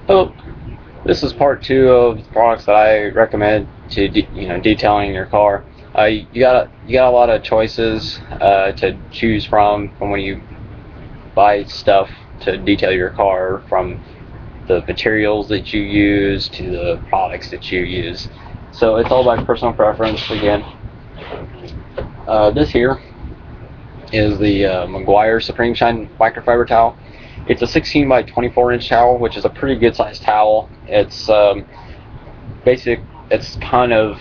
Oh, this is part two of the products that I recommend to detailing your car. You got a lot of choices to choose from when you buy stuff to detail your car, from the materials that you use to the products that you use. So it's all by personal preference. Again, this here is the Meguiar Supreme Shine microfiber towel. It's a 16 by 24 inch towel, which is a pretty good sized towel. It's basic. It's kind of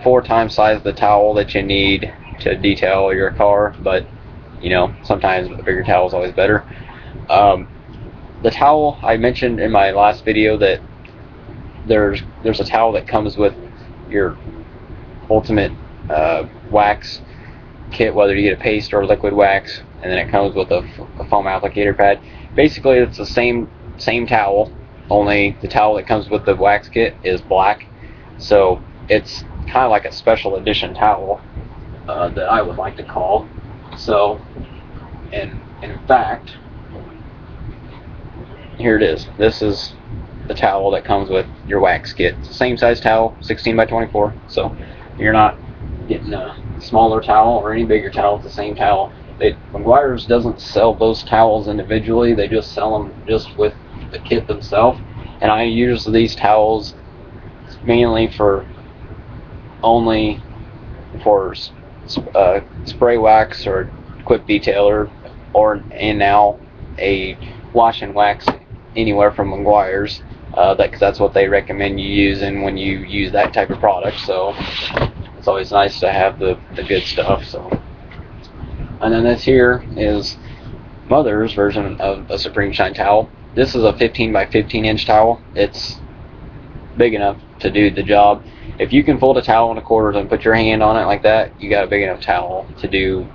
4 times size the towel that you need to detail your car, but sometimes a bigger towel is always better. The towel, I mentioned in my last video that there's a towel that comes with your ultimate wax kit, whether you get a paste or liquid wax, and then it comes with a foam applicator pad. Basically, it's the same towel, only the towel that comes with the wax kit is black. So it's kind of like a special edition towel that I would like to call. So, and in fact, here it is. This is the towel that comes with your wax kit. It's the same size towel, 16 by 24. So you're not getting a smaller towel or any bigger towel. It's the same towel. Meguiar's doesn't sell those towels individually. They just sell them just with the kit themselves. And I use these towels mainly for spray wax or quick detailer, and now a wash and wax anywhere from Meguiar's. That's what they recommend you using when you use that type of product. So it's always nice to have the good stuff. So, and then this here is Mother's version of a Supreme Shine towel. This is a 15 by 15 inch towel. It's big enough to do the job. If you can fold a towel in quarters and put your hand on it like that, you got a big enough towel to do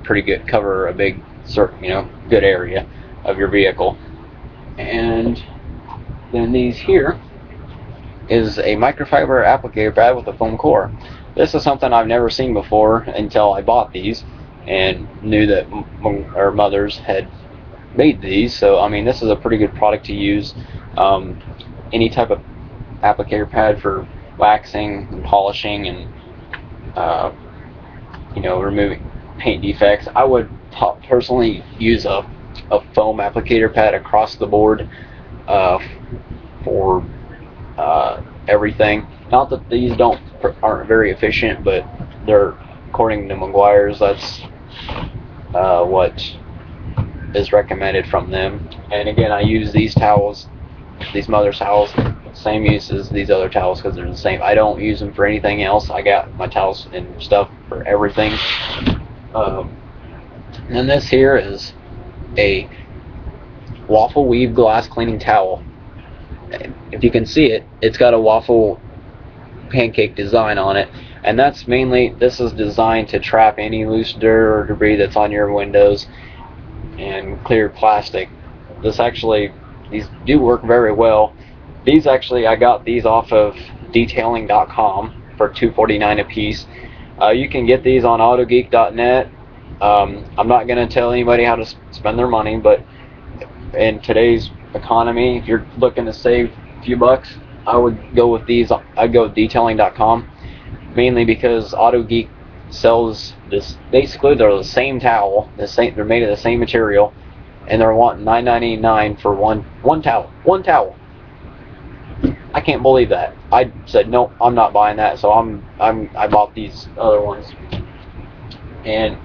pretty good cover a big, good area of your vehicle. And then these here is a microfiber applicator pad with a foam core. This is something I've never seen before until I bought these and knew that Mother's had made these. So I mean, this is a pretty good product to use. Any type of applicator pad for waxing and polishing and removing paint defects. I would personally use a foam applicator pad across the board for everything. Not that these aren't very efficient, but they're, according to Meguiar's, that's what is recommended from them. And again, I use these towels, these Mother's towels, same use as these other towels because they're the same. I don't use them for anything else. I got my towels and stuff for everything. And then this here is a waffle weave glass cleaning towel. If you can see it, it's got a waffle pancake design on it, and this is designed to trap any loose dirt or debris that's on your windows and clear plastic. These do work very well. These actually, I got these off of detailing.com for $2.49 a piece. You can get these on autogeek.net. I'm not going to tell anybody how to spend their money, but in today's economy, if you're looking to save a few bucks, I would go with these. I'd go with detailing.com, mainly because AutoGeek sells this. Basically, they're the same towel. They're made of the same material, and they're wanting $9.99 for one towel. One towel. I can't believe that. I said no, I'm not buying that. So I bought these other ones. And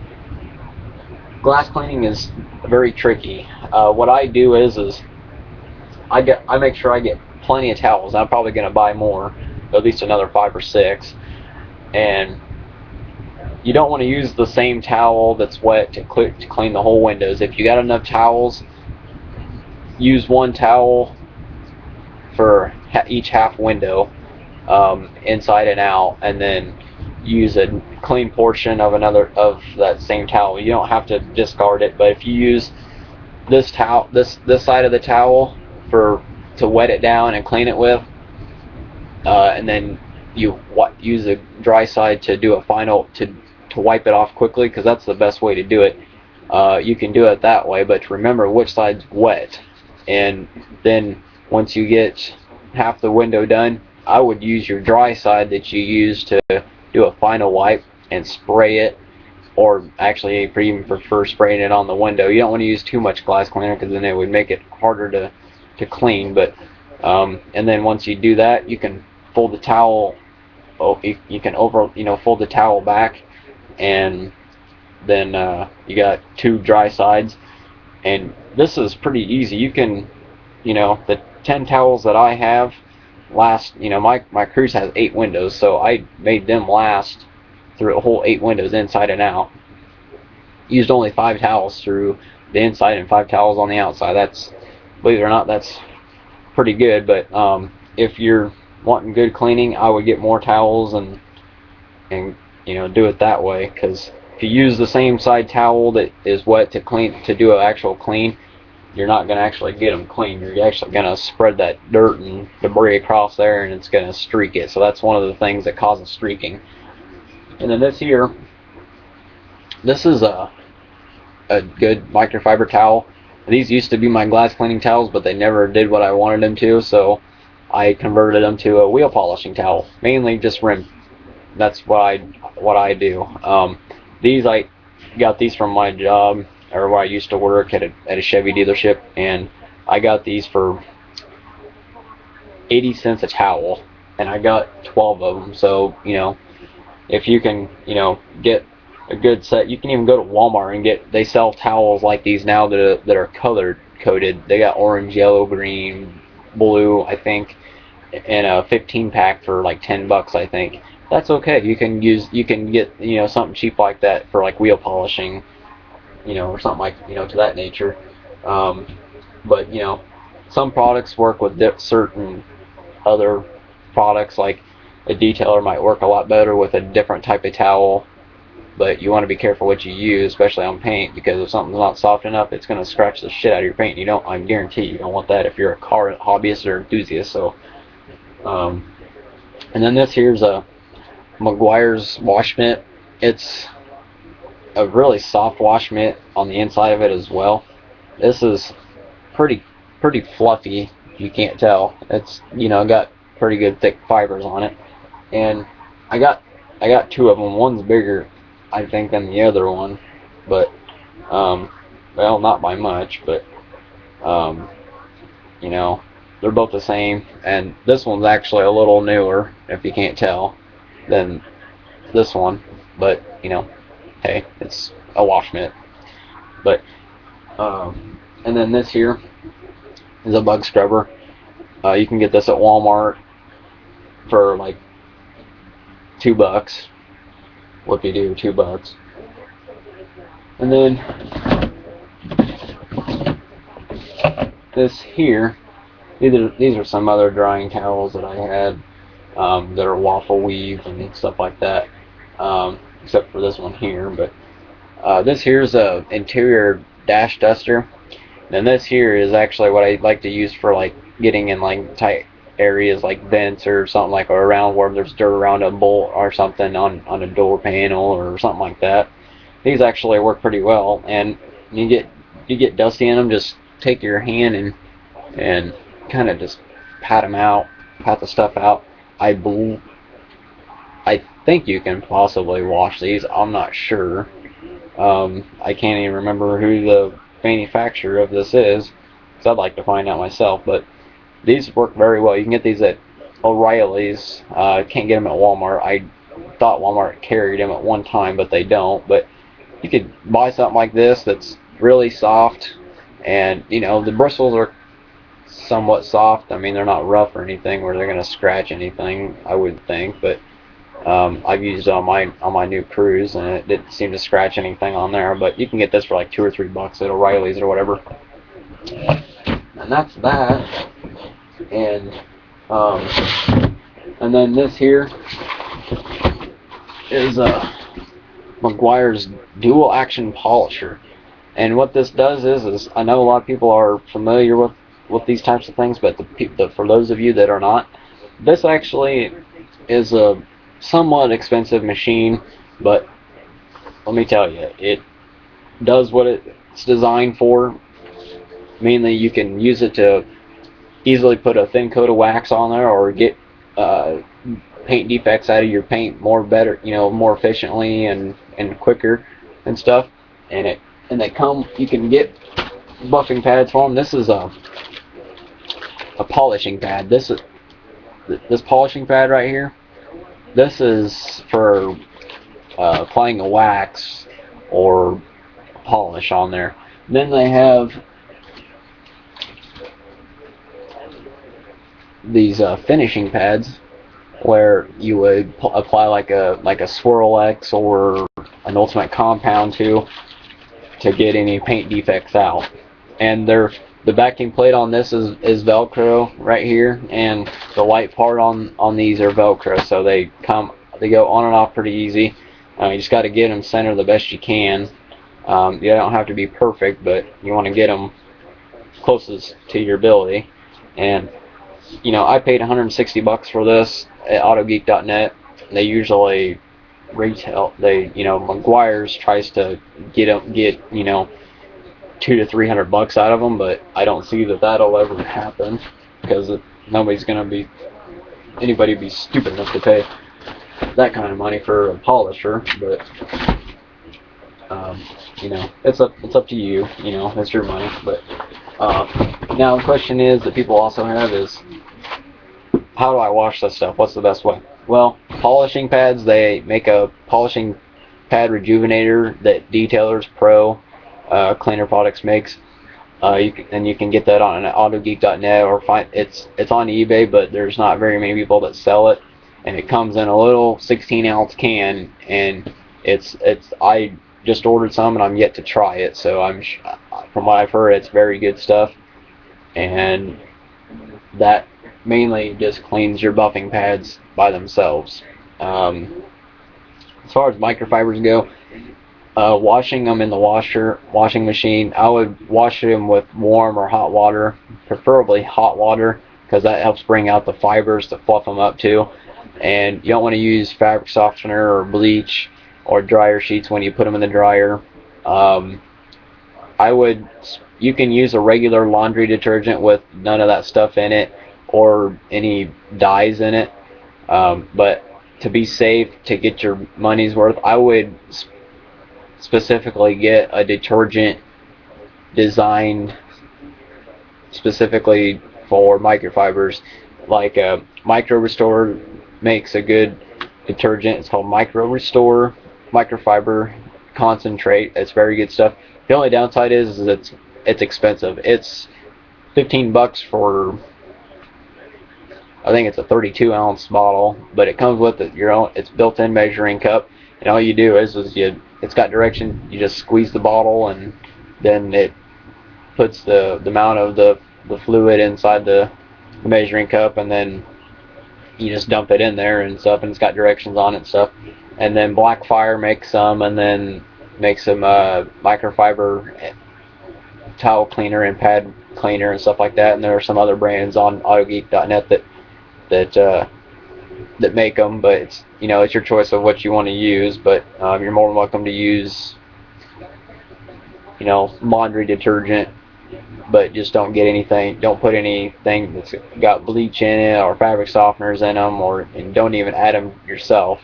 glass cleaning is very tricky. What I do is I make sure I get plenty of towels. I'm probably going to buy more, at least another 5 or 6. And you don't want to use the same towel that's wet to clean the whole windows. If you got enough towels, use one towel for each half window, inside and out, and then use a clean portion of that same towel. You don't have to discard it, but if you use this towel, this side of the towel to wet it down and clean it with, and then you use the dry side to do a final to wipe it off quickly, because that's the best way to do it. You can do it that way, but remember which side's wet. And then once you get half the window done, I would use your dry side that you use to do a final wipe and spray it, or actually I even prefer spraying it on the window. You don't want to use too much glass cleaner because then it would make it harder to clean. But and then once you do that, you can fold the towel. You can fold the towel back, and then you got two dry sides. And this is pretty easy. You can, the 10 towels that I have last, my cruise has 8 windows, so I made them last through a whole 8 windows inside and out. Used only 5 towels through the inside and 5 towels on the outside. That's, believe it or not, that's pretty good. But if you're wanting good cleaning, I would get more towels and do it that way, because if you use the same side towel that is wet to do an actual clean, you're not going to actually get them clean. You're actually going to spread that dirt and debris across there, and it's going to streak it. So that's one of the things that causes streaking. And then this here, this is a good microfiber towel. These used to be my glass cleaning towels, but they never did what I wanted them to, so I converted them to a wheel polishing towel, mainly just rim. That's what I do. These, I got these from my job, or where I used to work at a Chevy dealership, and I got these for 80 cents a towel, and I got 12 of them. So if you can get a good set, you can even go to Walmart and they sell towels like these now that are color coded. They got orange, yellow, green, blue, I think, and a 15-pack for like $10, I think. That's okay. You can get something cheap like that for like wheel polishing, or something like to that nature. But some products work with certain other products. Like a detailer might work a lot better with a different type of towel. But you want to be careful what you use, especially on paint, because if something's not soft enough, it's going to scratch the shit out of your paint. I guarantee you don't want that if you're a car hobbyist or enthusiast. So, and then this here's a Meguiar's wash mitt. It's a really soft wash mitt on the inside of it as well. This is pretty fluffy. You can't tell. It's got pretty good thick fibers on it, and I got 2 of them. One's bigger, I think, than the other one, but well, not by much, but they're both the same. And this one's actually a little newer, if you can't tell, than this one. But hey, it's a wash mitt. But and then this here is a bug scrubber. You can get this at Walmart for like $2. Whoopie-doo, $2. And then this here, these are some other drying towels that I had that are waffle weave and stuff like that, except for this one here. But this here's a interior dash duster, and this here is actually what I like to use for like getting in like tight areas like vents or something, like around where there's dirt around a bolt or something on a door panel or something like that. These actually work pretty well, and you get dusty in them, just take your hand and kind of just pat the stuff out. I think you can possibly wash these. I'm not sure. I can't even remember who the manufacturer of this is, because I'd like to find out myself. But these work very well. You can get these at O'Reilly's. Can't get them at Walmart. I thought Walmart carried them at one time, but they don't. But you could buy something like this that's really soft, and the bristles are somewhat soft. I mean, they're not rough or anything where they're going to scratch anything, I would think. But I've used it on my new Cruise, and it didn't seem to scratch anything on there. But you can get this for like $2 or $3 at O'Reilly's or whatever. And that's that. And then this here is a Meguiar's dual action polisher. And what this does is I know a lot of people are familiar with these types of things, but for those of you that are not, this actually is a somewhat expensive machine, but let me tell you, it does what it's designed for. mainly you can use it to easily put a thin coat of wax on there, or get paint defects out of your paint better, more efficiently and quicker and stuff. And they come, you can get buffing pads for them. This is a polishing pad. This polishing pad right here. This is for applying a wax or polish on there. Then they have these finishing pads where you would apply like a Swirl X or an Ultimate Compound to get any paint defects out. And the backing plate on this is Velcro right here, and the white part on these are Velcro, so they go on and off pretty easy. You just got to get them centered the best you can. You don't have to be perfect, but you want to get them closest to your ability. And I paid $160 for this at AutoGeek.net. They usually retail. McGuire's tries to get $200 to $300 out of them, but I don't see that'll ever happen, because nobody's gonna be stupid enough to pay that kind of money for a polisher. But it's up to you. It's your money. But now the question is that people also have is, how do I wash this stuff? What's the best way? Well, polishing pads, they make a polishing pad rejuvenator that Detailers Pro Cleaner Products makes. You can get that on AutoGeek.net, or it's on eBay, but there's not very many people that sell it. And it comes in a little 16-ounce can, and I just ordered some and I'm yet to try it. So from what I've heard, it's very good stuff, and that mainly just cleans your buffing pads by themselves. As far as microfibers go, washing them in the washing machine, I would wash them with warm or hot water, preferably hot water, because that helps bring out the fibers to fluff them up too. And you don't want to use fabric softener or bleach or dryer sheets when you put them in the dryer. You can use a regular laundry detergent with none of that stuff in it or any dyes in it. But to be safe, to get your money's worth, I would specifically get a detergent designed specifically for microfibers. Like Micro Restore makes a good detergent. It's called Micro Restore Microfiber Concentrate. It's very good stuff. The only downside is it's expensive. It's $15 for, I think it's a 32-ounce bottle, but it comes with its built-in measuring cup, and all you do is it's got direction. You just squeeze the bottle, and then it puts the amount of the fluid inside the measuring cup, and then you just dump it in there and stuff, and it's got directions on it and stuff. And then Blackfire makes some, and then makes some microfiber towel cleaner and pad cleaner and stuff like that. And there are some other brands on AutoGeek.net that make them, but it's your choice of what you want to use. But you're more than welcome to use laundry detergent, but just don't put anything that's got bleach in it or fabric softeners in them, and don't even add them yourself,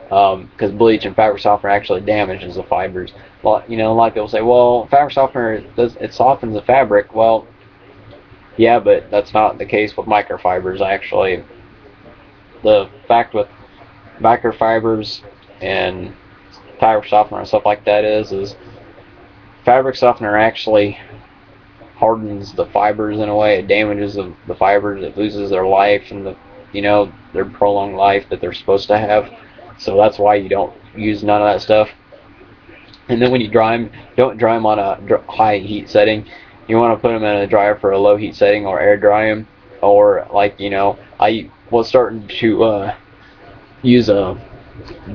because bleach and fabric softener actually damages the fibers. A lot of people say, well, fabric softener it softens the fabric. Well, yeah, but that's not the case with microfibers. Actually, the fact with microfibers and fabric softener and stuff like that is fabric softener actually hardens the fibers in a way. It damages the fibers. It loses their life and their prolonged life that they're supposed to have. So that's why you don't use none of that stuff. And then when you dry them, don't dry them on a high heat setting. You want to put them in a dryer for a low heat setting, or air dry them. Or I was starting to use a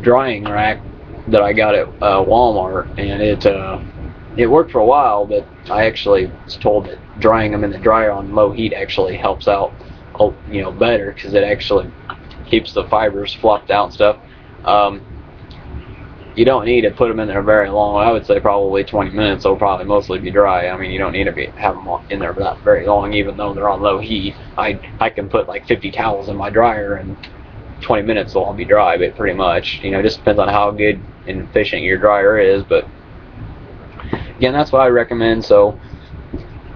drying rack that I got at Walmart, and it worked for a while, but I actually was told that drying them in the dryer on low heat actually helps out better, because it actually keeps the fibers fluffed out and stuff. you don't need to put them in there very long. I would say probably 20 minutes. They'll probably mostly be dry. I mean, you don't need to have them in there for that very long, even though they're on low heat. I can put like 50 towels in my dryer, and 20 minutes they'll all be dry. But pretty much, it just depends on how good and efficient your dryer is. But again, that's what I recommend. So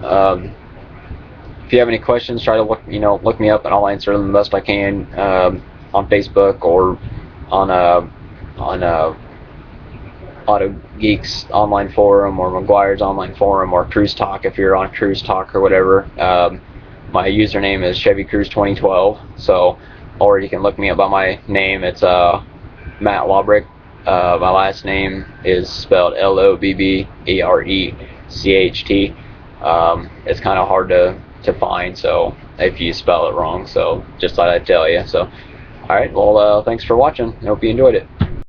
if you have any questions, try to look me up, and I'll answer them the best I can on Facebook or on Auto Geeks online forum, or McGuire's online forum, or Cruise Talk if you're on Cruise Talk or whatever. My username is Chevy Cruise 2012. So, or you can look me up by my name. It's Matt Lawbrick. My last name is spelled Lobberecht. It's kind of hard to find, so if you spell it wrong. So just thought I'd tell you. So, all right. Well, thanks for watching. I hope you enjoyed it.